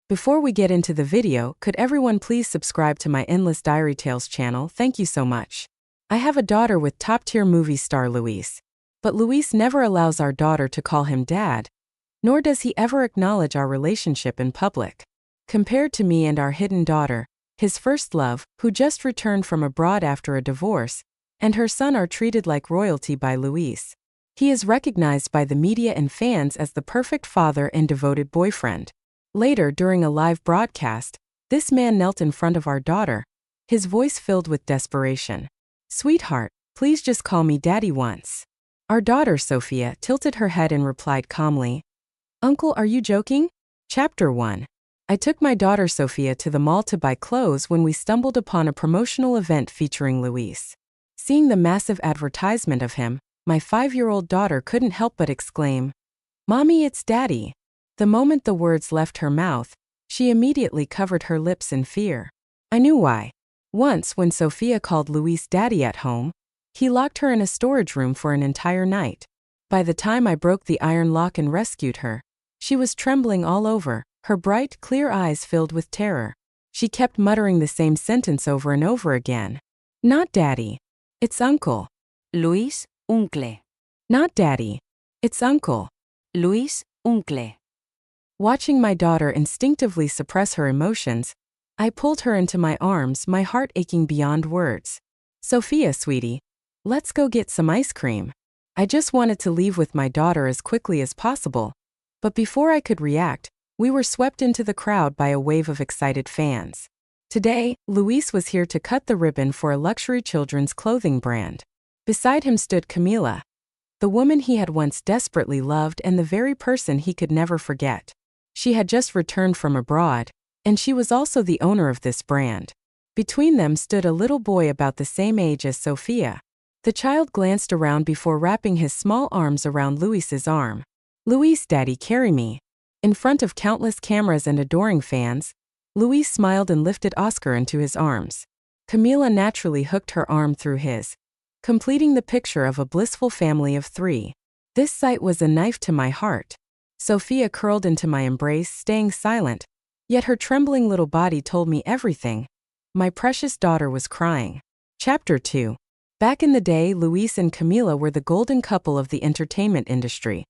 Before we get into the video, could everyone please subscribe to my Endless Diary Tales channel? Thank you so much. I have a daughter with top-tier movie star Luis. But Luis never allows our daughter to call him dad, nor does he ever acknowledge our relationship in public. Compared to me and our hidden daughter, his first love, who just returned from abroad after a divorce, and her son are treated like royalty by Luis. He is recognized by the media and fans as the perfect father and devoted boyfriend. Later, during a live broadcast, this man knelt in front of our daughter, his voice filled with desperation. "Sweetheart, please just call me daddy once." Our daughter, Sophia, tilted her head and replied calmly, "Uncle, are you joking?" Chapter 1. I took my daughter Sophia to the mall to buy clothes when we stumbled upon a promotional event featuring Luis. Seeing the massive advertisement of him, my 5-year-old daughter couldn't help but exclaim, "Mommy, it's Daddy." The moment the words left her mouth, she immediately covered her lips in fear. I knew why. Once, when Sophia called Luis Daddy at home, he locked her in a storage room for an entire night. By the time I broke the iron lock and rescued her, she was trembling all over, her bright, clear eyes filled with terror. She kept muttering the same sentence over and over again. "Not Daddy. It's Uncle." Luis, uncle. "Not Daddy. It's Uncle." Luis, uncle. Watching my daughter instinctively suppress her emotions, I pulled her into my arms, my heart aching beyond words. "Sophia, sweetie, let's go get some ice cream." I just wanted to leave with my daughter as quickly as possible, but before I could react, we were swept into the crowd by a wave of excited fans. Today, Luis was here to cut the ribbon for a luxury children's clothing brand. Beside him stood Camila, the woman he had once desperately loved and the very person he could never forget. She had just returned from abroad, and she was also the owner of this brand. Between them stood a little boy about the same age as Sophia. The child glanced around before wrapping his small arms around Luis's arm. "Luis, Daddy, carry me." In front of countless cameras and adoring fans, Luis smiled and lifted Oscar into his arms. Camila naturally hooked her arm through his, completing the picture of a blissful family of 3. This sight was a knife to my heart. Sophia curled into my embrace, staying silent, yet her trembling little body told me everything. My precious daughter was crying. Chapter 2. Back in the day, Luis and Camila were the golden couple of the entertainment industry.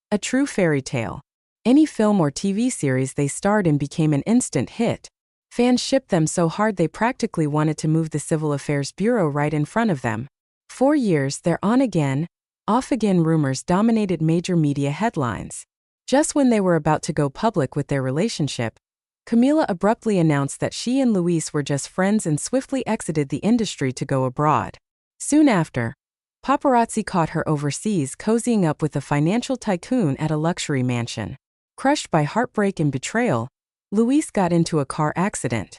A true fairy tale. Any film or TV series they starred in became an instant hit. Fans shipped them so hard they practically wanted to move the Civil Affairs Bureau right in front of them. For years, their on-again, off-again rumors dominated major media headlines. Just when they were about to go public with their relationship, Camila abruptly announced that she and Luis were just friends and swiftly exited the industry to go abroad. Soon after, paparazzi caught her overseas cozying up with a financial tycoon at a luxury mansion. Crushed by heartbreak and betrayal, Luis got into a car accident.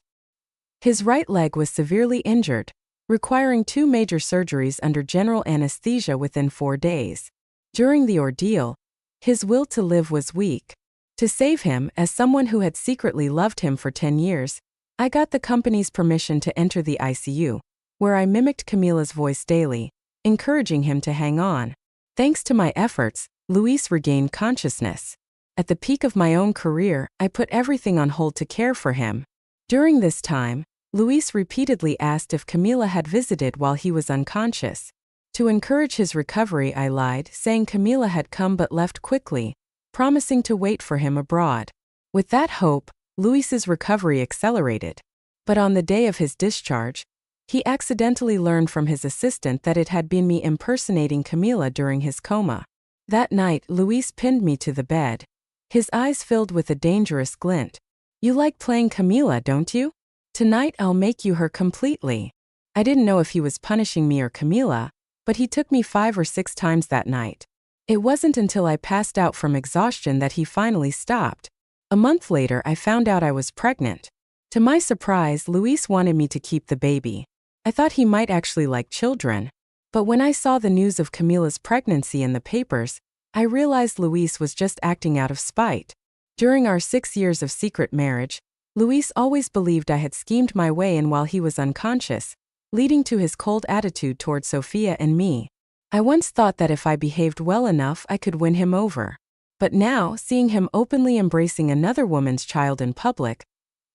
His right leg was severely injured, requiring 2 major surgeries under general anesthesia within 4 days. During the ordeal, his will to live was weak. To save him, as someone who had secretly loved him for 10 years, I got the company's permission to enter the ICU, where I mimicked Camila's voice daily, encouraging him to hang on. Thanks to my efforts, Luis regained consciousness. At the peak of my own career, I put everything on hold to care for him. During this time, Luis repeatedly asked if Camila had visited while he was unconscious. To encourage his recovery, I lied, saying Camila had come but left quickly, promising to wait for him abroad. With that hope, Luis's recovery accelerated. But on the day of his discharge, he accidentally learned from his assistant that it had been me impersonating Camila during his coma. That night, Luis pinned me to the bed, his eyes filled with a dangerous glint. "You like playing Camila, don't you? Tonight I'll make you her completely." I didn't know if he was punishing me or Camila, but he took me 5 or 6 times that night. It wasn't until I passed out from exhaustion that he finally stopped. A month later, I found out I was pregnant. To my surprise, Luis wanted me to keep the baby. I thought he might actually like children. But when I saw the news of Camila's pregnancy in the papers, I realized Luis was just acting out of spite. During our 6 years of secret marriage, Luis always believed I had schemed my way in while he was unconscious, leading to his cold attitude toward Sophia and me. I once thought that if I behaved well enough, I could win him over. But now, seeing him openly embracing another woman's child in public,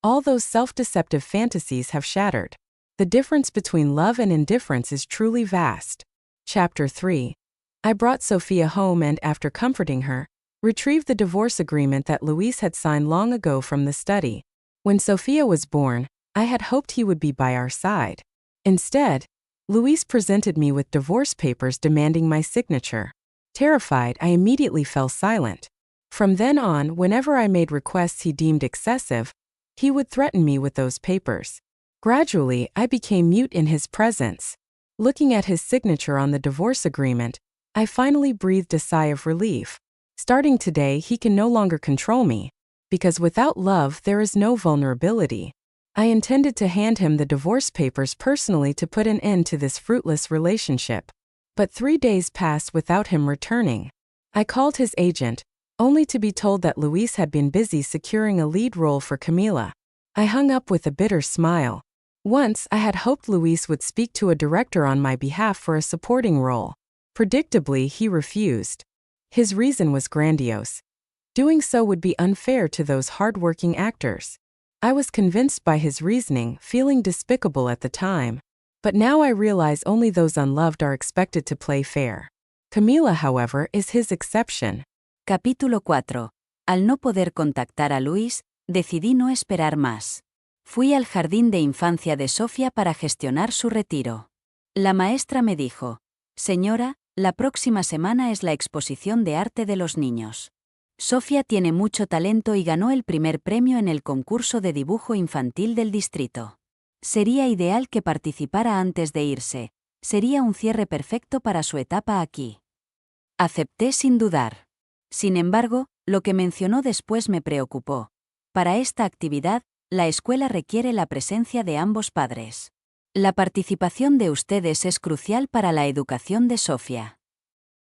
all those self-deceptive fantasies have shattered. The difference between love and indifference is truly vast. Chapter 3. I brought Sophia home and, after comforting her, retrieved the divorce agreement that Luis had signed long ago from the study. When Sophia was born, I had hoped he would be by our side. Instead, Luis presented me with divorce papers demanding my signature. Terrified, I immediately fell silent. From then on, whenever I made requests he deemed excessive, he would threaten me with those papers. Gradually, I became mute in his presence. Looking at his signature on the divorce agreement, I finally breathed a sigh of relief. Starting today, he can no longer control me, because without love there is no vulnerability. I intended to hand him the divorce papers personally to put an end to this fruitless relationship. But 3 days passed without him returning. I called his agent, only to be told that Luis had been busy securing a lead role for Camila. I hung up with a bitter smile. Once, I had hoped Luis would speak to a director on my behalf for a supporting role. Predictably, he refused. His reason was grandiose. Doing so would be unfair to those hard-working actors. I was convinced by his reasoning, feeling despicable at the time. But now I realize only those unloved are expected to play fair. Camila, however, is his exception. Capítulo 4. Al no poder contactar a Luis, decidí no esperar más. Fui al jardín de infancia de Sofía para gestionar su retiro. La maestra me dijo: «Señora, la próxima semana es la exposición de arte de los niños. Sofía tiene mucho talento y ganó el primer premio en el concurso de dibujo infantil del distrito. Sería ideal que participara antes de irse. Sería un cierre perfecto para su etapa aquí». Acepté sin dudar. Sin embargo, lo que mencionó después me preocupó. Para esta actividad, la escuela requiere la presencia de ambos padres. La participación de ustedes es crucial para la educación de Sofía.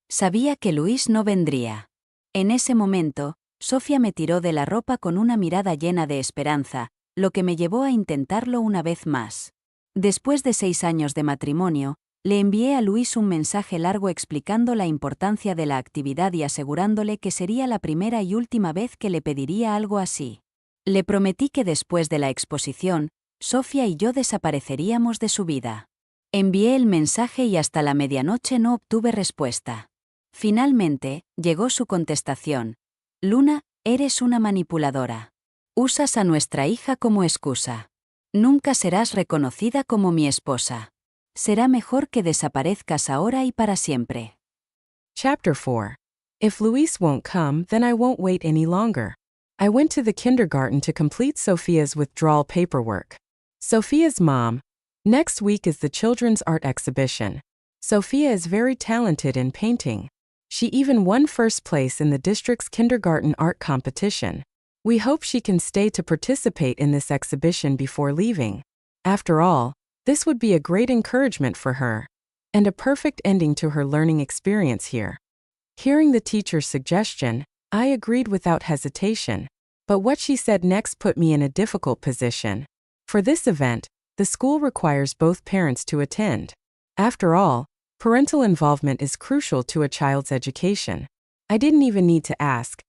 Sabía que Luis no vendría. En ese momento, Sofía me tiró de la ropa con una mirada llena de esperanza, lo que me llevó a intentarlo una vez más. Después de 6 años de matrimonio, le envié a Luis un mensaje largo explicando la importancia de la actividad y asegurándole que sería la primera y última vez que le pediría algo así. Le prometí que después de la exposición, Sofía y yo desapareceríamos de su vida. Envié el mensaje y hasta la medianoche no obtuve respuesta. Finalmente, llegó su contestación: «Luna, eres una manipuladora. Usas a nuestra hija como excusa. Nunca serás reconocida como mi esposa. Será mejor que desaparezcas ahora y para siempre». Chapter 4. If Luis won't come, then I won't wait any longer. I went to the kindergarten to complete Sophia's withdrawal paperwork. Sophia's mom: next week is the children's art exhibition. Sophia is very talented in painting. She even won first place in the district's kindergarten art competition. We hope she can stay to participate in this exhibition before leaving. After all, this would be a great encouragement for her, and a perfect ending to her learning experience here. Hearing the teacher's suggestion, I agreed without hesitation, but what she said next put me in a difficult position. For this event, the school requires both parents to attend. After all, parental involvement is crucial to a child's education. I didn't even need to ask.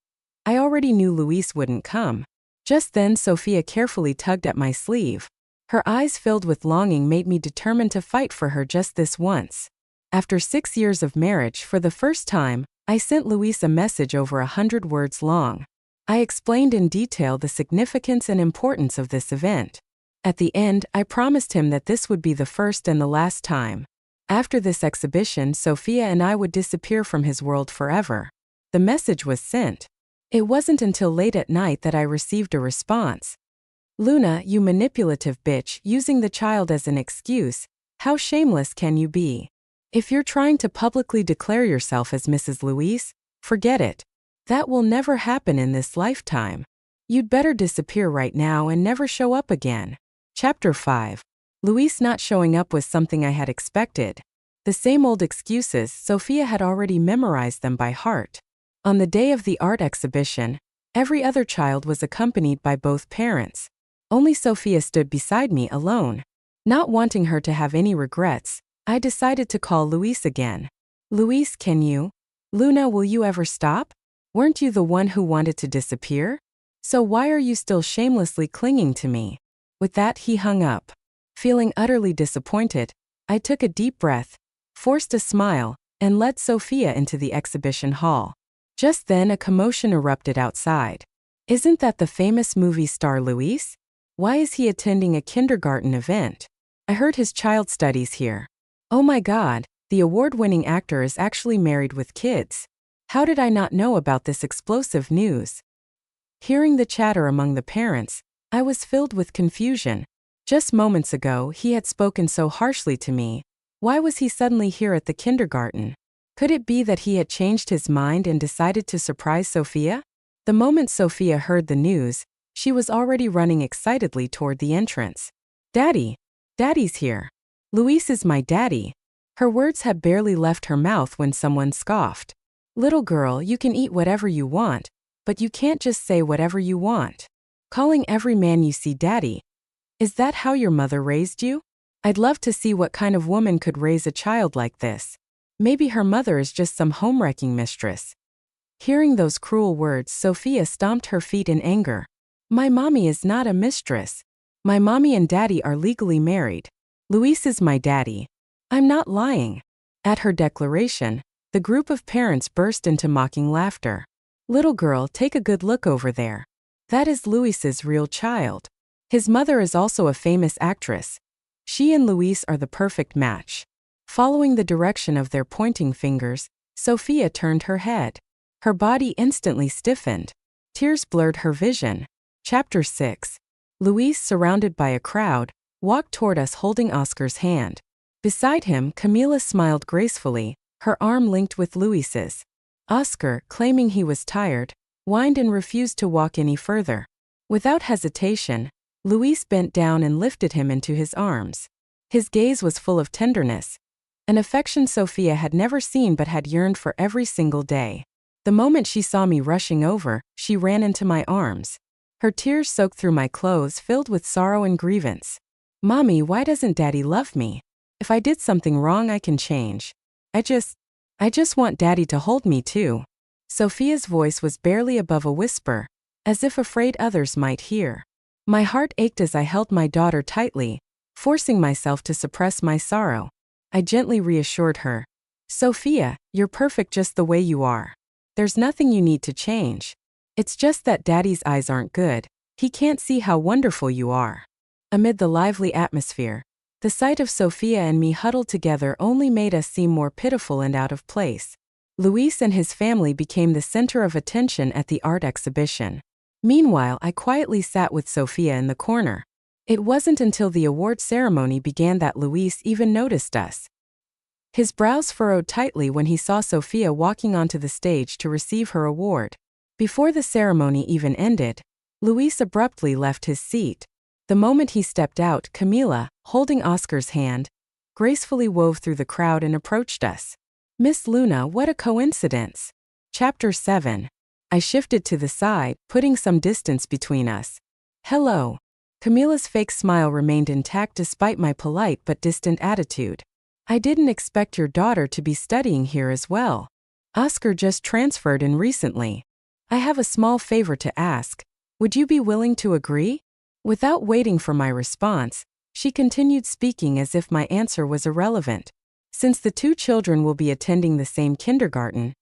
I already knew Luis wouldn't come. Just then Sophia carefully tugged at my sleeve. Her eyes filled with longing made me determined to fight for her just this once. After 6 years of marriage, for the first time, I sent Luis a message over 100 words long. I explained in detail the significance and importance of this event. At the end, I promised him that this would be the first and the last time. After this exhibition, Sophia and I would disappear from his world forever. The message was sent. It wasn't until late at night that I received a response. "Luna, you manipulative bitch, using the child as an excuse. How shameless can you be? If you're trying to publicly declare yourself as Mrs. Luis, forget it. That will never happen in this lifetime. You'd better disappear right now and never show up again." Chapter 5. Luis not showing up was something I had expected. The same old excuses, Sophia had already memorized them by heart. On the day of the art exhibition, every other child was accompanied by both parents. Only Sophia stood beside me alone. Not wanting her to have any regrets, I decided to call Luis again. "Luis, can you? Luna, will you ever stop?" Weren't you the one who wanted to disappear? So why are you still shamelessly clinging to me? With that, he hung up. Feeling utterly disappointed, I took a deep breath, forced a smile, and led Sophia into the exhibition hall. Just then, a commotion erupted outside. Isn't that the famous movie star Luis? Why is he attending a kindergarten event? I heard his child studies here. Oh my God, the award-winning actor is actually married with kids. How did I not know about this explosive news? Hearing the chatter among the parents, I was filled with confusion. Just moments ago, he had spoken so harshly to me. Why was he suddenly here at the kindergarten? Could it be that he had changed his mind and decided to surprise Sophia? The moment Sophia heard the news, she was already running excitedly toward the entrance. Daddy! Daddy's here! Luis is my daddy! Her words had barely left her mouth when someone scoffed. Little girl, you can eat whatever you want, but you can't just say whatever you want. Calling every man you see daddy. Is that how your mother raised you? I'd love to see what kind of woman could raise a child like this. Maybe her mother is just some home-wrecking mistress. Hearing those cruel words, Sophia stomped her feet in anger. My mommy is not a mistress. My mommy and daddy are legally married. Luis is my daddy. I'm not lying. At her declaration, the group of parents burst into mocking laughter. Little girl, take a good look over there. That is Luis's real child. His mother is also a famous actress. She and Luis are the perfect match. Following the direction of their pointing fingers, Sophia turned her head. Her body instantly stiffened. Tears blurred her vision. Chapter 6. Luis, surrounded by a crowd, walked toward us holding Oscar's hand. Beside him, Camila smiled gracefully, her arm linked with Luis's. Oscar, claiming he was tired, whined and refused to walk any further. Without hesitation, Luis bent down and lifted him into his arms. His gaze was full of tenderness, an affection Sophia had never seen but had yearned for every single day. The moment she saw me rushing over, she ran into my arms. Her tears soaked through my clothes, filled with sorrow and grievance. Mommy, why doesn't Daddy love me? If I did something wrong, I can change. I just want Daddy to hold me too. Sophia's voice was barely above a whisper, as if afraid others might hear. My heart ached as I held my daughter tightly, forcing myself to suppress my sorrow. I gently reassured her. Sophia, you're perfect just the way you are. There's nothing you need to change. It's just that Daddy's eyes aren't good. He can't see how wonderful you are. Amid the lively atmosphere, the sight of Sophia and me huddled together only made us seem more pitiful and out of place. Luis and his family became the center of attention at the art exhibition. Meanwhile, I quietly sat with Sophia in the corner. It wasn't until the award ceremony began that Luis even noticed us. His brows furrowed tightly when he saw Sophia walking onto the stage to receive her award. Before the ceremony even ended, Luis abruptly left his seat. The moment he stepped out, Camila, holding Oscar's hand, gracefully wove through the crowd and approached us. Miss Luna, what a coincidence. Chapter 7. I shifted to the side, putting some distance between us. Hello. Camila's fake smile remained intact despite my polite but distant attitude. I didn't expect your daughter to be studying here as well. Oscar just transferred in recently. I have a small favor to ask. Would you be willing to agree? Without waiting for my response, she continued speaking as if my answer was irrelevant. Since the two children will be attending the same kindergarten,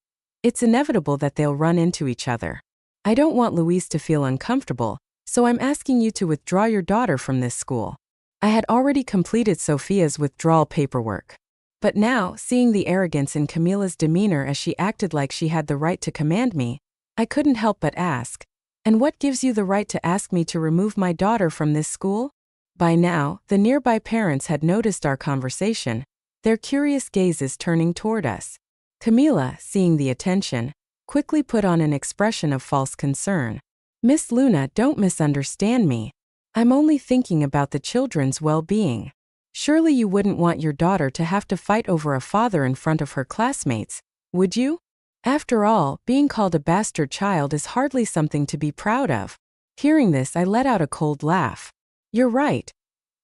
it's inevitable that they'll run into each other. I don't want Luis to feel uncomfortable, so I'm asking you to withdraw your daughter from this school. I had already completed Sophia's withdrawal paperwork. But now, seeing the arrogance in Camila's demeanor as she acted like she had the right to command me, I couldn't help but ask, and what gives you the right to ask me to remove my daughter from this school? By now, the nearby parents had noticed our conversation, their curious gazes turning toward us. Camila, seeing the attention, quickly put on an expression of false concern. Miss Luna, don't misunderstand me. I'm only thinking about the children's well-being. Surely you wouldn't want your daughter to have to fight over a father in front of her classmates, would you? After all, being called a bastard child is hardly something to be proud of. Hearing this, I let out a cold laugh. You're right.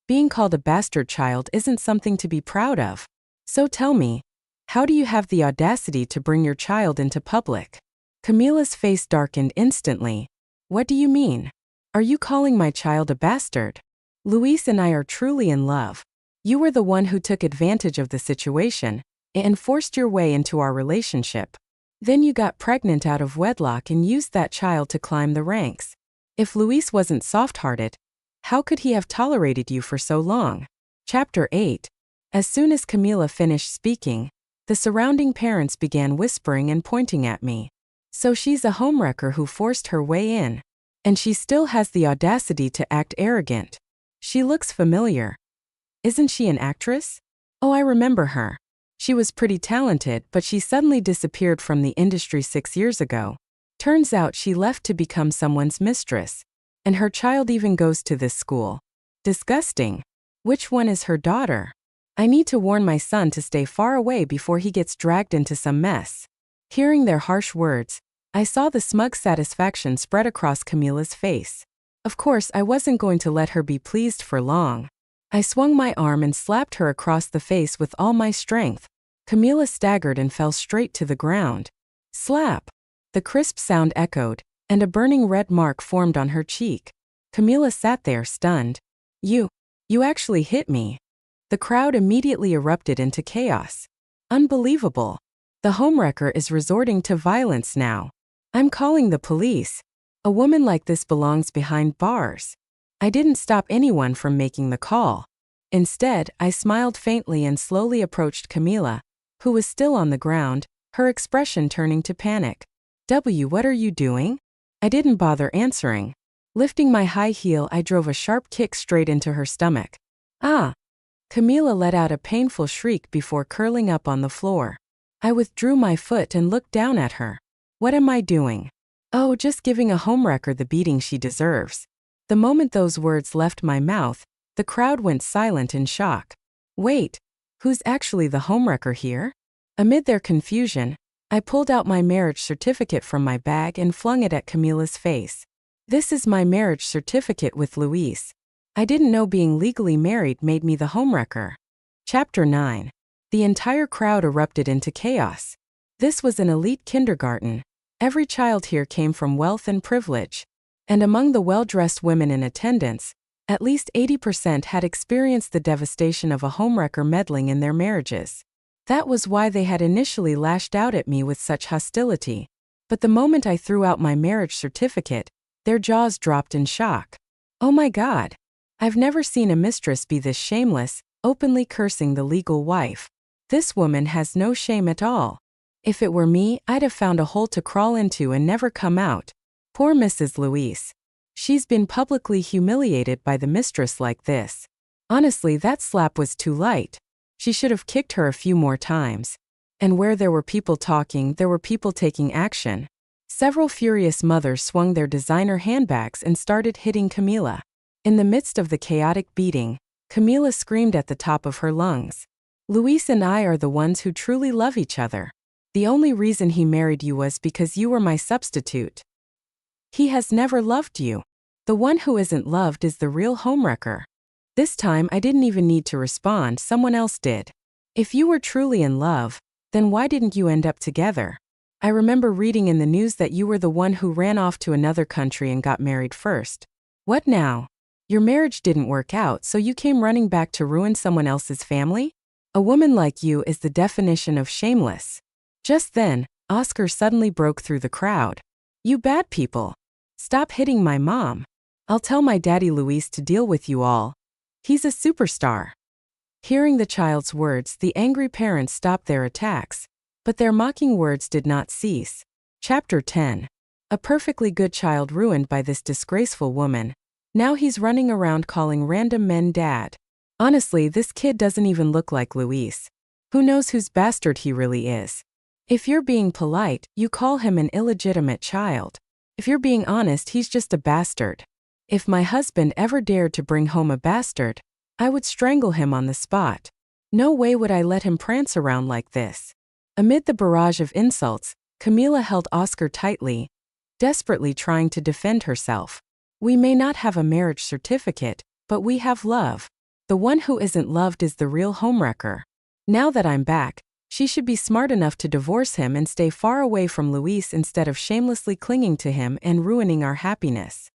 Being called a bastard child isn't something to be proud of. So tell me, how do you have the audacity to bring your child into public? Camila's face darkened instantly. What do you mean? Are you calling my child a bastard? Luis and I are truly in love. You were the one who took advantage of the situation and forced your way into our relationship. Then you got pregnant out of wedlock and used that child to climb the ranks. If Luis wasn't soft-hearted, how could he have tolerated you for so long? Chapter 8. As soon as Camila finished speaking, the surrounding parents began whispering and pointing at me. So she's a homewrecker who forced her way in. And she still has the audacity to act arrogant. She looks familiar. Isn't she an actress? Oh, I remember her. She was pretty talented, but she suddenly disappeared from the industry 6 years ago. Turns out she left to become someone's mistress. And her child even goes to this school. Disgusting. Which one is her daughter? I need to warn my son to stay far away before he gets dragged into some mess. Hearing their harsh words, I saw the smug satisfaction spread across Camila's face. Of course, I wasn't going to let her be pleased for long. I swung my arm and slapped her across the face with all my strength. Camila staggered and fell straight to the ground. Slap! The crisp sound echoed, and a burning red mark formed on her cheek. Camila sat there stunned. You actually hit me. The crowd immediately erupted into chaos. Unbelievable. The homewrecker is resorting to violence now. I'm calling the police. A woman like this belongs behind bars. I didn't stop anyone from making the call. Instead, I smiled faintly and slowly approached Camila, who was still on the ground, her expression turning to panic. What are you doing? I didn't bother answering. Lifting my high heel, I drove a sharp kick straight into her stomach. Ah! Camila let out a painful shriek before curling up on the floor. I withdrew my foot and looked down at her. What am I doing? Oh, just giving a homewrecker the beating she deserves. The moment those words left my mouth, the crowd went silent in shock. Wait, who's actually the homewrecker here? Amid their confusion, I pulled out my marriage certificate from my bag and flung it at Camila's face. This is my marriage certificate with Luis. I didn't know being legally married made me the homewrecker. Chapter 9. The entire crowd erupted into chaos. This was an elite kindergarten. Every child here came from wealth and privilege. And among the well-dressed women in attendance, at least 80% had experienced the devastation of a homewrecker meddling in their marriages. That was why they had initially lashed out at me with such hostility. But the moment I threw out my marriage certificate, their jaws dropped in shock. Oh my God! I've never seen a mistress be this shameless, openly cursing the legal wife. This woman has no shame at all. If it were me, I'd have found a hole to crawl into and never come out. Poor Mrs. Luis. She's been publicly humiliated by the mistress like this. Honestly, that slap was too light. She should have kicked her a few more times. And where there were people talking, there were people taking action. Several furious mothers swung their designer handbags and started hitting Camila. In the midst of the chaotic beating, Camila screamed at the top of her lungs. Luis and I are the ones who truly love each other. The only reason he married you was because you were my substitute. He has never loved you. The one who isn't loved is the real homewrecker. This time I didn't even need to respond, someone else did. If you were truly in love, then why didn't you end up together? I remember reading in the news that you were the one who ran off to another country and got married first. What now? Your marriage didn't work out, so you came running back to ruin someone else's family? A woman like you is the definition of shameless. Just then, Oscar suddenly broke through the crowd. You bad people. Stop hitting my mom. I'll tell my daddy Luis to deal with you all. He's a superstar. Hearing the child's words, the angry parents stopped their attacks. But their mocking words did not cease. Chapter 10. A perfectly good child ruined by this disgraceful woman. Now he's running around calling random men dad. Honestly, this kid doesn't even look like Luis. Who knows whose bastard he really is? If you're being polite, you call him an illegitimate child. If you're being honest, he's just a bastard. If my husband ever dared to bring home a bastard, I would strangle him on the spot. No way would I let him prance around like this. Amid the barrage of insults, Camila held Oscar tightly, desperately trying to defend herself. We may not have a marriage certificate, but we have love. The one who isn't loved is the real homewrecker. Now that I'm back, She should be smart enough to divorce him and stay far away from Luis instead of shamelessly clinging to him and ruining our happiness.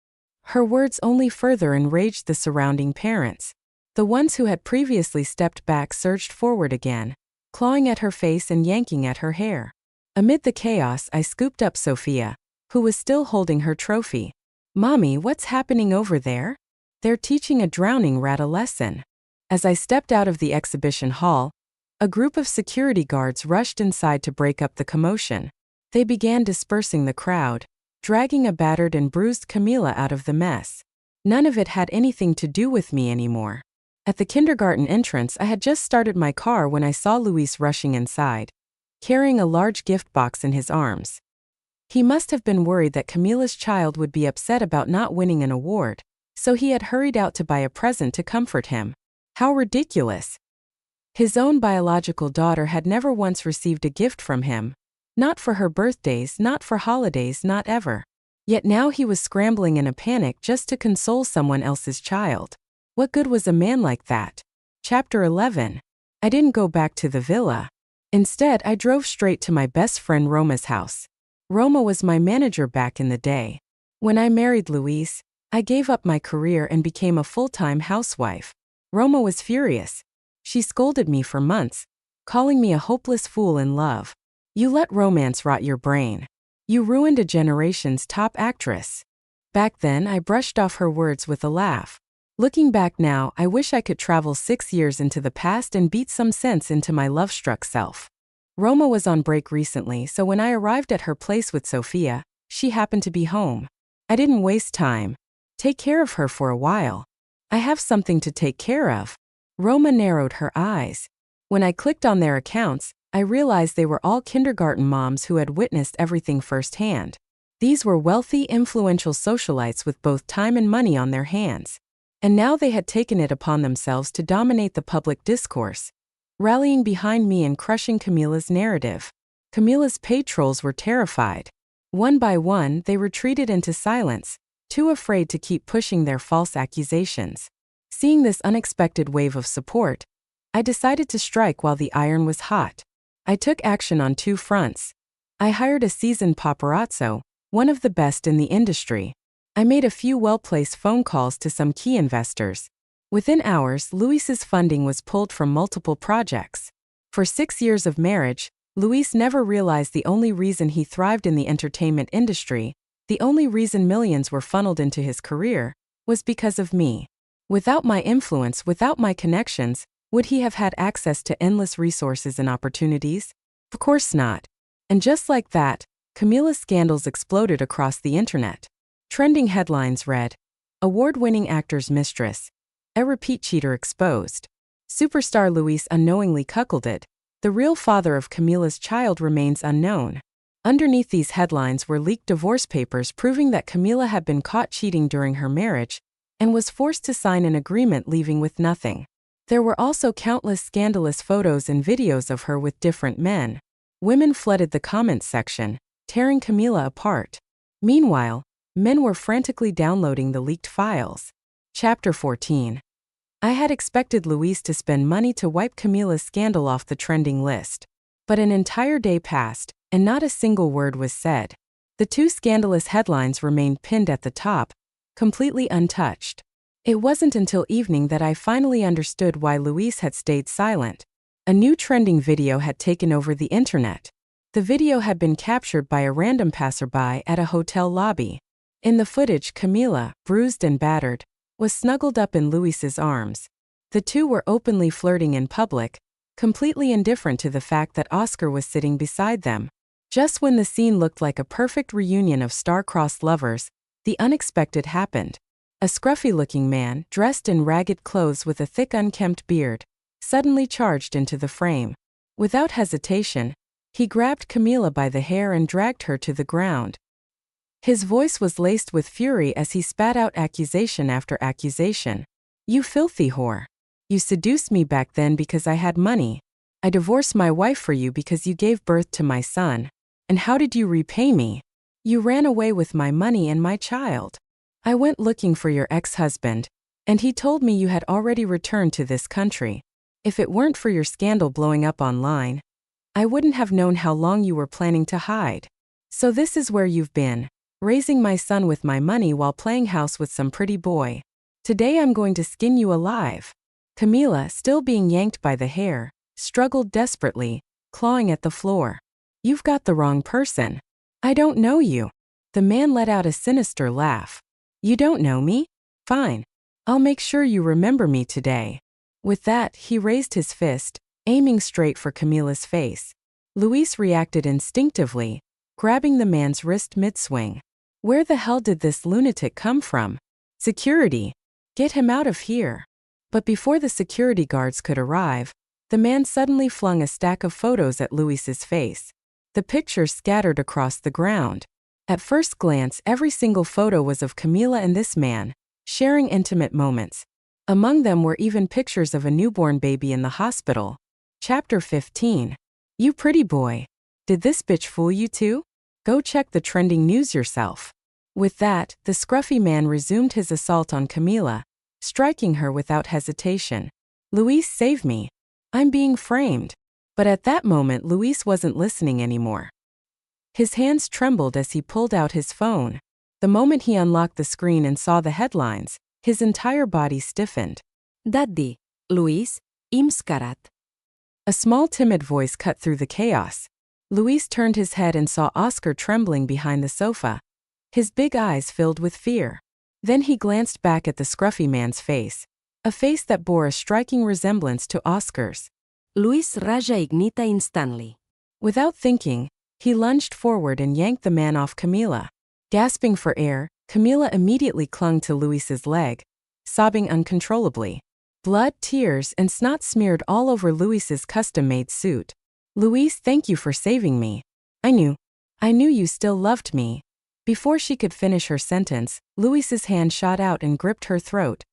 Her words only further enraged the surrounding parents. The ones who had previously stepped back surged forward again, clawing at her face and yanking at her hair. Amid the chaos, I scooped up Sophia, who was still holding her trophy. "Mommy, what's happening over there?" "They're teaching a drowning rat a lesson." As I stepped out of the exhibition hall, a group of security guards rushed inside to break up the commotion. They began dispersing the crowd, dragging a battered and bruised Camila out of the mess. None of it had anything to do with me anymore. At the kindergarten entrance, I had just started my car when I saw Luis rushing inside, carrying a large gift box in his arms. He must have been worried that Camila's child would be upset about not winning an award, so he had hurried out to buy a present to comfort him. How ridiculous! His own biological daughter had never once received a gift from him. Not for her birthdays, not for holidays, not ever. Yet now he was scrambling in a panic just to console someone else's child. What good was a man like that? Chapter 11. I didn't go back to the villa. Instead, I drove straight to my best friend Roma's house. Roma was my manager back in the day. When I married Luis, I gave up my career and became a full-time housewife. Roma was furious. She scolded me for months, calling me a hopeless fool in love. "You let romance rot your brain. You ruined a generation's top actress." Back then, I brushed off her words with a laugh. Looking back now, I wish I could travel 6 years into the past and beat some sense into my love-struck self. Roma was on break recently, so when I arrived at her place with Sophia, she happened to be home. I didn't waste time. "Take care of her for a while." "I have something to take care of." Roma narrowed her eyes. When I clicked on their accounts, I realized they were all kindergarten moms who had witnessed everything firsthand. These were wealthy, influential socialites with both time and money on their hands. And now they had taken it upon themselves to dominate the public discourse, rallying behind me and crushing Camila's narrative. Camila's paid trolls were terrified. One by one, they retreated into silence, too afraid to keep pushing their false accusations. Seeing this unexpected wave of support, I decided to strike while the iron was hot. I took action on 2 fronts. I hired a seasoned paparazzo, one of the best in the industry. I made a few well-placed phone calls to some key investors. Within hours, Luis's funding was pulled from multiple projects. For 6 years of marriage, Luis never realized the only reason he thrived in the entertainment industry, the only reason millions were funneled into his career, was because of me. Without my influence, without my connections, would he have had access to endless resources and opportunities? Of course not. And just like that, Camila's scandals exploded across the internet. Trending headlines read, "Award-winning actor's mistress. A repeat cheater exposed. Superstar Luis unknowingly cuckolded. The real father of Camila's child remains unknown." Underneath these headlines were leaked divorce papers proving that Camila had been caught cheating during her marriage and was forced to sign an agreement leaving with nothing. There were also countless scandalous photos and videos of her with different men. Women flooded the comments section, tearing Camila apart. Meanwhile, men were frantically downloading the leaked files. Chapter 14. I had expected Luis to spend money to wipe Camila's scandal off the trending list. But an entire day passed, and not a single word was said. The 2 scandalous headlines remained pinned at the top, completely untouched. It wasn't until evening that I finally understood why Luis had stayed silent. A new trending video had taken over the internet. The video had been captured by a random passerby at a hotel lobby. In the footage, Camila, bruised and battered, was snuggled up in Luis's arms. The two were openly flirting in public, completely indifferent to the fact that Oscar was sitting beside them. Just when the scene looked like a perfect reunion of star-crossed lovers, the unexpected happened. A scruffy-looking man, dressed in ragged clothes with a thick unkempt beard, suddenly charged into the frame. Without hesitation, he grabbed Camila by the hair and dragged her to the ground. His voice was laced with fury as he spat out accusation after accusation. "You filthy whore. You seduced me back then because I had money. I divorced my wife for you because you gave birth to my son. And how did you repay me? You ran away with my money and my child. I went looking for your ex-husband, and he told me you had already returned to this country. If it weren't for your scandal blowing up online, I wouldn't have known how long you were planning to hide. So this is where you've been, raising my son with my money while playing house with some pretty boy. Today I'm going to skin you alive." Camila, still being yanked by the hair, struggled desperately, clawing at the floor. "You've got the wrong person. I don't know you." The man let out a sinister laugh. "You don't know me? Fine. I'll make sure you remember me today." With that, he raised his fist, aiming straight for Camila's face. Luis reacted instinctively, grabbing the man's wrist mid-swing. Where the hell did this lunatic come from? "Security! Get him out of here!" But before the security guards could arrive, the man suddenly flung a stack of photos at Luis's face. The pictures scattered across the ground. At first glance, every single photo was of Camila and this man, sharing intimate moments. Among them were even pictures of a newborn baby in the hospital. Chapter 15. You pretty boy. Did this bitch fool you too? Go check the trending news yourself. With that, the scruffy man resumed his assault on Camila, striking her without hesitation. "Luis, save me. I'm being framed." But at that moment, Luis wasn't listening anymore. His hands trembled as he pulled out his phone. The moment he unlocked the screen and saw the headlines, his entire body stiffened. Daddy, Luis, imskarat. A small timid voice cut through the chaos. Luis turned his head and saw Oscar trembling behind the sofa. His big eyes filled with fear. Then he glanced back at the scruffy man's face, a face that bore a striking resemblance to Oscar's. Luis raja ignita instantly. Without thinking, he lunged forward and yanked the man off Camila. Gasping for air, Camila immediately clung to Luis's leg, sobbing uncontrollably. Blood, tears, and snot smeared all over Luis's custom-made suit. "Luis, thank you for saving me. I knew you still loved me." Before she could finish her sentence, Luis's hand shot out and gripped her throat.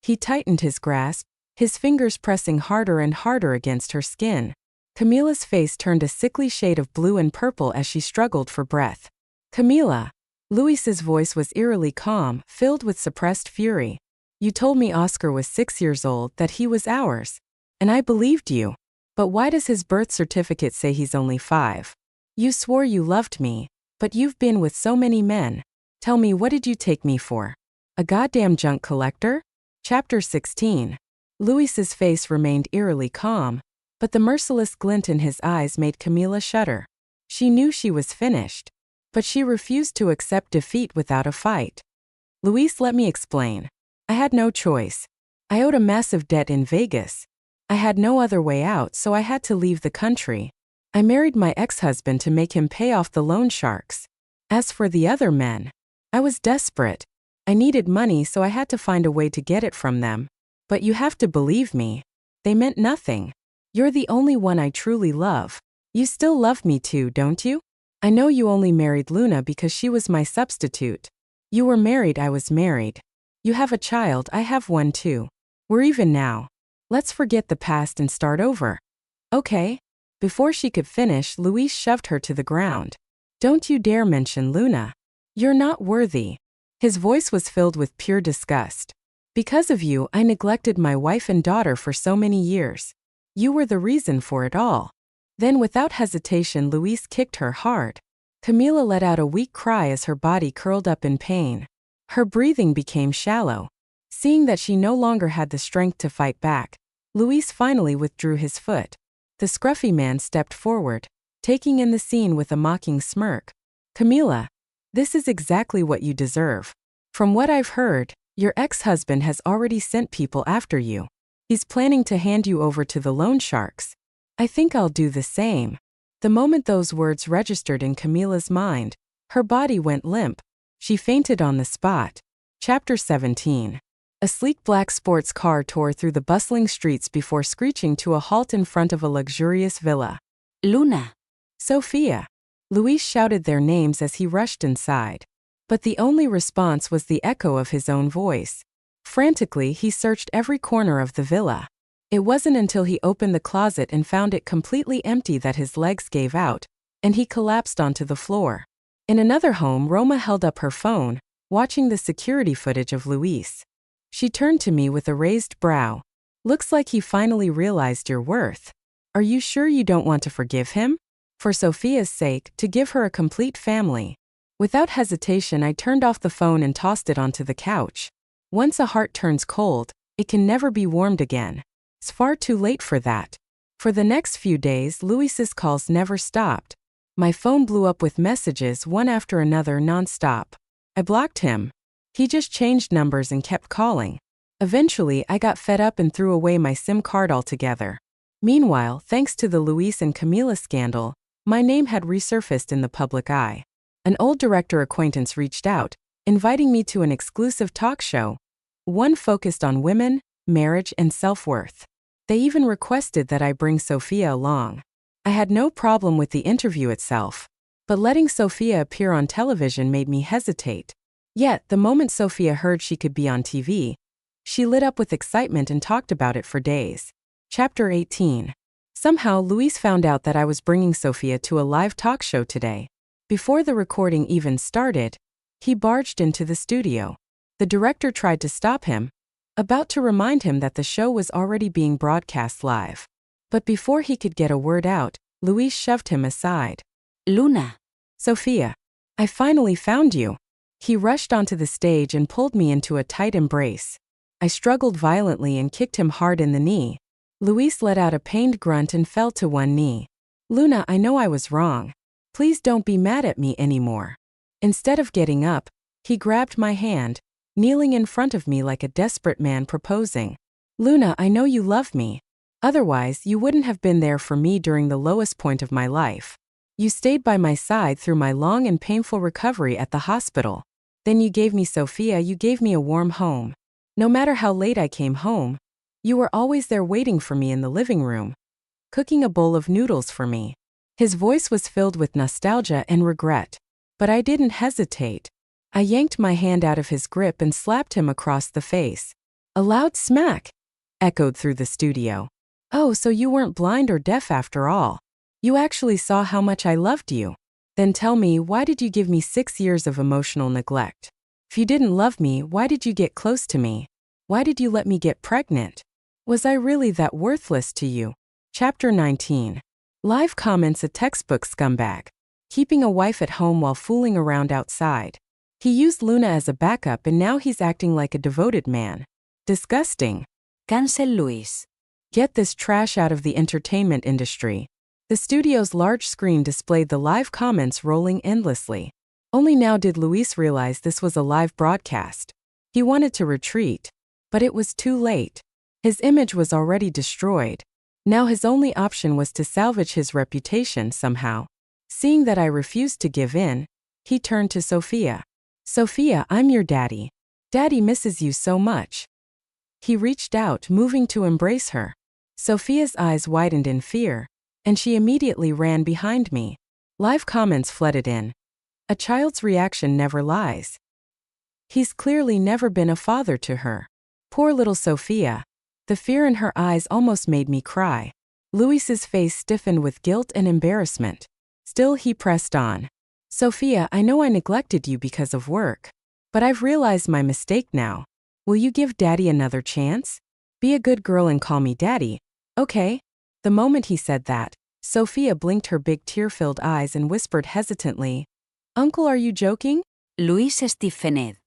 He tightened his grasp, his fingers pressing harder and harder against her skin. Camila's face turned a sickly shade of blue and purple as she struggled for breath. "Camila." Luis's voice was eerily calm, filled with suppressed fury. "You told me Oscar was 6 years old, that he was ours. And I believed you. But why does his birth certificate say he's only 5? You swore you loved me, but you've been with so many men. Tell me, what did you take me for? A goddamn junk collector?" Chapter 16. Luis's face remained eerily calm, but the merciless glint in his eyes made Camila shudder. She knew she was finished, but she refused to accept defeat without a fight. "Luis, let me explain. I had no choice. I owed a massive debt in Vegas. I had no other way out, so I had to leave the country. I married my ex-husband to make him pay off the loan sharks. As for the other men, I was desperate. I needed money, so I had to find a way to get it from them. But you have to believe me. They meant nothing. You're the only one I truly love. You still love me too, don't you? I know you only married Luna because she was my substitute. You were married, I was married. You have a child, I have one too. We're even now. Let's forget the past and start over." "Okay." Before she could finish, Luis shoved her to the ground. "Don't you dare mention Luna. You're not worthy." His voice was filled with pure disgust. "Because of you, I neglected my wife and daughter for so many years. You were the reason for it all." Then without hesitation, Luis kicked her hard. Camila let out a weak cry as her body curled up in pain. Her breathing became shallow. Seeing that she no longer had the strength to fight back, Luis finally withdrew his foot. The scruffy man stepped forward, taking in the scene with a mocking smirk. "Camila, this is exactly what you deserve. From what I've heard, your ex-husband has already sent people after you. He's planning to hand you over to the loan sharks. I think I'll do the same." The moment those words registered in Camila's mind, her body went limp. She fainted on the spot. Chapter 17. A sleek black sports car tore through the bustling streets before screeching to a halt in front of a luxurious villa. Luna. Sophia. Luis shouted their names as he rushed inside. But the only response was the echo of his own voice. Frantically, he searched every corner of the villa. It wasn't until he opened the closet and found it completely empty that his legs gave out, and he collapsed onto the floor. In another home, Roma held up her phone, watching the security footage of Luis. She turned to me with a raised brow. "Looks like he finally realized your worth. Are you sure you don't want to forgive him? For Sophia's sake, to give her a complete family. Without hesitation, I turned off the phone and tossed it onto the couch. Once a heart turns cold, it can never be warmed again. It's far too late for that. For the next few days, Luis's calls never stopped. My phone blew up with messages one after another non-stop. I blocked him. He just changed numbers and kept calling. Eventually, I got fed up and threw away my SIM card altogether. Meanwhile, thanks to the Luis and Camila scandal, my name had resurfaced in the public eye. An old director acquaintance reached out, inviting me to an exclusive talk show, one focused on women, marriage, and self-worth. They even requested that I bring Sophia along. I had no problem with the interview itself, but letting Sophia appear on television made me hesitate. Yet, the moment Sophia heard she could be on TV, she lit up with excitement and talked about it for days. Chapter 18. Somehow, Luis found out that I was bringing Sophia to a live talk show today. Before the recording even started, he barged into the studio. The director tried to stop him, about to remind him that the show was already being broadcast live. But before he could get a word out, Luis shoved him aside. Luna. Sophia. I finally found you. He rushed onto the stage and pulled me into a tight embrace. I struggled violently and kicked him hard in the knee. Luis let out a pained grunt and fell to one knee. Luna, I know I was wrong. Please don't be mad at me anymore. Instead of getting up, he grabbed my hand, kneeling in front of me like a desperate man proposing. Luna, I know you love me. Otherwise, you wouldn't have been there for me during the lowest point of my life. You stayed by my side through my long and painful recovery at the hospital. Then you gave me Sophia, you gave me a warm home. No matter how late I came home, you were always there waiting for me in the living room, cooking a bowl of noodles for me. His voice was filled with nostalgia and regret. But I didn't hesitate. I yanked my hand out of his grip and slapped him across the face. A loud smack echoed through the studio. Oh, so you weren't blind or deaf after all. You actually saw how much I loved you. Then tell me, why did you give me 6 years of emotional neglect? If you didn't love me, why did you get close to me? Why did you let me get pregnant? Was I really that worthless to you? Chapter 19. Live comments: a textbook scumbag. Keeping a wife at home while fooling around outside. He used Luna as a backup and now he's acting like a devoted man. Disgusting. Cancel Luis. Get this trash out of the entertainment industry. The studio's large screen displayed the live comments rolling endlessly. Only now did Luis realize this was a live broadcast. He wanted to retreat, but it was too late. His image was already destroyed. Now his only option was to salvage his reputation somehow. Seeing that I refused to give in, he turned to Sophia. Sophia, I'm your daddy. Daddy misses you so much. He reached out, moving to embrace her. Sophia's eyes widened in fear, and she immediately ran behind me. Live comments flooded in. A child's reaction never lies. He's clearly never been a father to her. Poor little Sophia. The fear in her eyes almost made me cry. Luis's face stiffened with guilt and embarrassment. Still, he pressed on. Sophia, I know I neglected you because of work. But I've realized my mistake now. Will you give Daddy another chance? Be a good girl and call me Daddy, okay? The moment he said that, Sophia blinked her big tear-filled eyes and whispered hesitantly, Uncle, are you joking? Luis stiffened.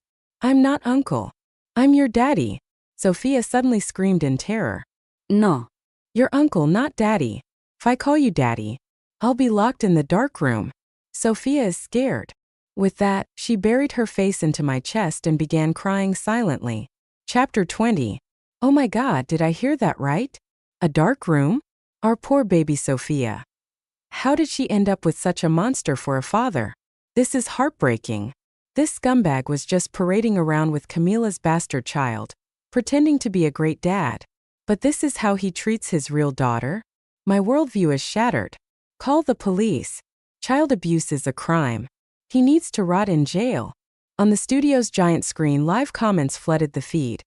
I'm not Uncle. I'm your daddy. Sophia suddenly screamed in terror. No. Your uncle, not Daddy. If I call you Daddy, I'll be locked in the dark room. Sophia is scared. With that, she buried her face into my chest and began crying silently. Chapter 20. Oh my God, did I hear that right? A dark room? Our poor baby Sophia. How did she end up with such a monster for a father? This is heartbreaking. This scumbag was just parading around with Camila's bastard child, pretending to be a great dad. But this is how he treats his real daughter? My worldview is shattered. Call the police. Child abuse is a crime. He needs to rot in jail. On the studio's giant screen, live comments flooded the feed.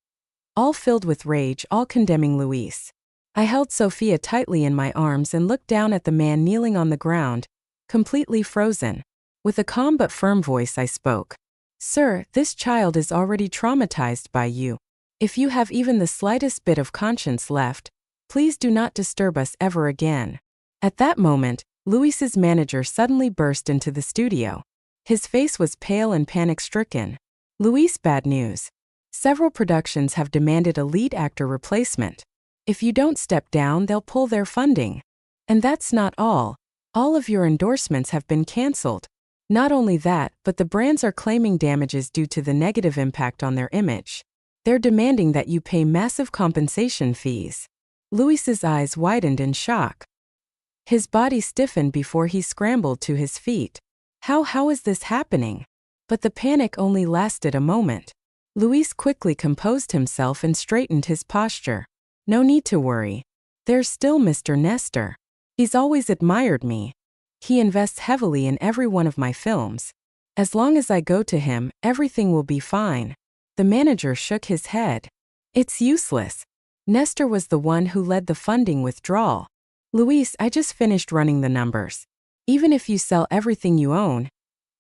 All filled with rage, all condemning Luis. I held Sophia tightly in my arms and looked down at the man kneeling on the ground, completely frozen. With a calm but firm voice I spoke. Sir, this child is already traumatized by you. If you have even the slightest bit of conscience left, Please do not disturb us ever again. At that moment, Luis's manager suddenly burst into the studio. His face was pale and panic-stricken. Luis, bad news. Several productions have demanded a lead actor replacement. If you don't step down, they'll pull their funding. And that's not all. All of your endorsements have been cancelled. Not only that, but the brands are claiming damages due to the negative impact on their image. They're demanding that you pay massive compensation fees. Luis's eyes widened in shock. His body stiffened before he scrambled to his feet. How is this happening? But the panic only lasted a moment. Luis quickly composed himself and straightened his posture. No need to worry. There's still Mr. Nestor. He's always admired me. He invests heavily in every one of my films. As long as I go to him, everything will be fine. The manager shook his head. It's useless. Nestor was the one who led the funding withdrawal. Luis, I just finished running the numbers. Even if you sell everything you own,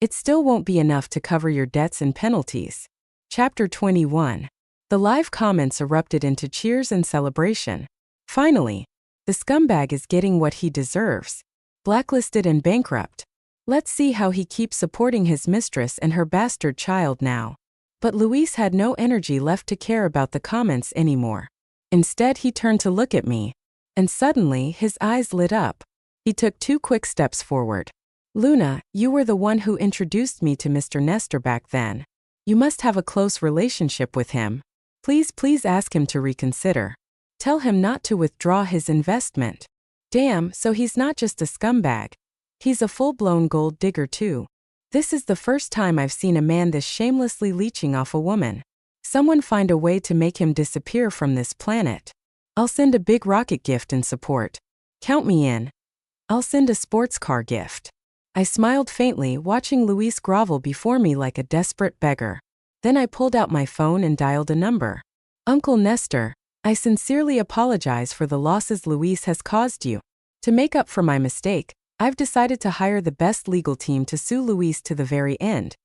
it still won't be enough to cover your debts and penalties. Chapter 21. The live comments erupted into cheers and celebration. Finally, the scumbag is getting what he deserves. Blacklisted and bankrupt. Let's see how he keeps supporting his mistress and her bastard child now. But Luis had no energy left to care about the comments anymore. Instead, he turned to look at me. And suddenly, his eyes lit up. He took 2 quick steps forward. Luna, you were the one who introduced me to Mr. Nestor back then. You must have a close relationship with him. Please ask him to reconsider. Tell him not to withdraw his investment. Damn, so he's not just a scumbag. He's a full-blown gold digger too. This is the first time I've seen a man this shamelessly leeching off a woman. Someone find a way to make him disappear from this planet. I'll send a big rocket gift in support. Count me in. I'll send a sports car gift. I smiled faintly, watching Luis grovel before me like a desperate beggar. Then I pulled out my phone and dialed a number. Uncle Nestor, I sincerely apologize for the losses Luis has caused you. To make up for my mistake, I've decided to hire the best legal team to sue Luis to the very end,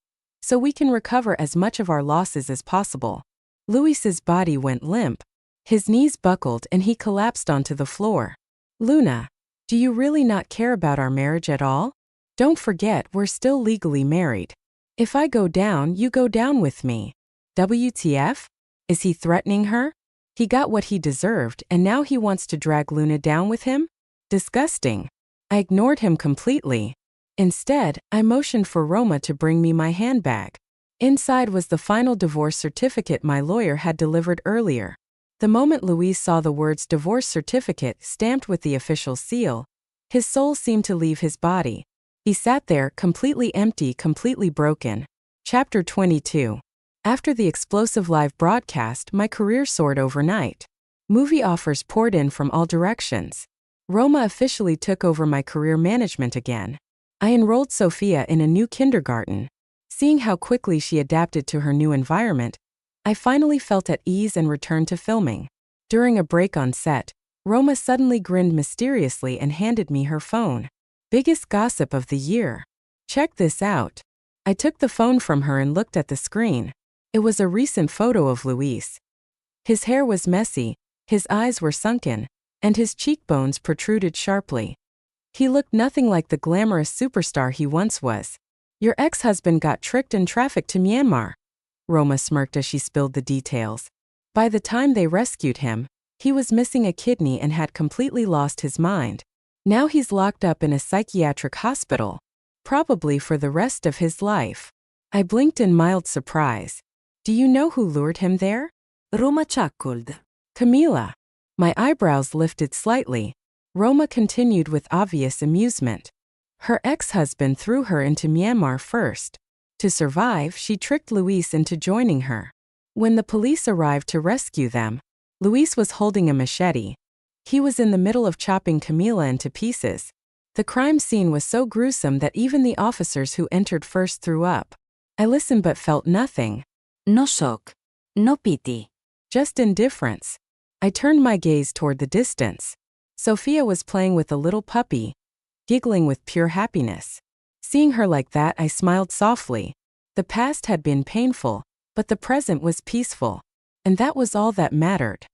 so we can recover as much of our losses as possible. Luis's body went limp. His knees buckled and he collapsed onto the floor. Luna, do you really not care about our marriage at all? Don't forget, we're still legally married. If I go down, you go down with me. WTF? Is he threatening her? He got what he deserved and now he wants to drag Luna down with him? Disgusting. I ignored him completely. Instead, I motioned for Roma to bring me my handbag. Inside was the final divorce certificate my lawyer had delivered earlier. The moment Luis saw the words divorce certificate stamped with the official seal, his soul seemed to leave his body. He sat there, completely empty, completely broken. Chapter 22. After the explosive live broadcast, my career soared overnight. Movie offers poured in from all directions. Roma officially took over my career management again. I enrolled Sophia in a new kindergarten. Seeing how quickly she adapted to her new environment, I finally felt at ease and returned to filming. During a break on set, Roma suddenly grinned mysteriously and handed me her phone. Biggest gossip of the year. Check this out. I took the phone from her and looked at the screen. It was a recent photo of Luis. His hair was messy, his eyes were sunken, and his cheekbones protruded sharply. He looked nothing like the glamorous superstar he once was. Your ex-husband got tricked and trafficked to Myanmar. Roma smirked as she spilled the details. By the time they rescued him, he was missing a kidney and had completely lost his mind. Now he's locked up in a psychiatric hospital, probably for the rest of his life. I blinked in mild surprise. Do you know who lured him there? Roma chuckled. Camila. My eyebrows lifted slightly. Roma continued with obvious amusement. Her ex-husband threw her into Myanmar first. To survive, she tricked Luis into joining her. When the police arrived to rescue them, Luis was holding a machete. He was in the middle of chopping Camila into pieces. The crime scene was so gruesome that even the officers who entered first threw up. I listened but felt nothing. No shock. No pity. Just indifference. I turned my gaze toward the distance. Sophia was playing with a little puppy, giggling with pure happiness. Seeing her like that, I smiled softly. The past had been painful, but the present was peaceful. And that was all that mattered.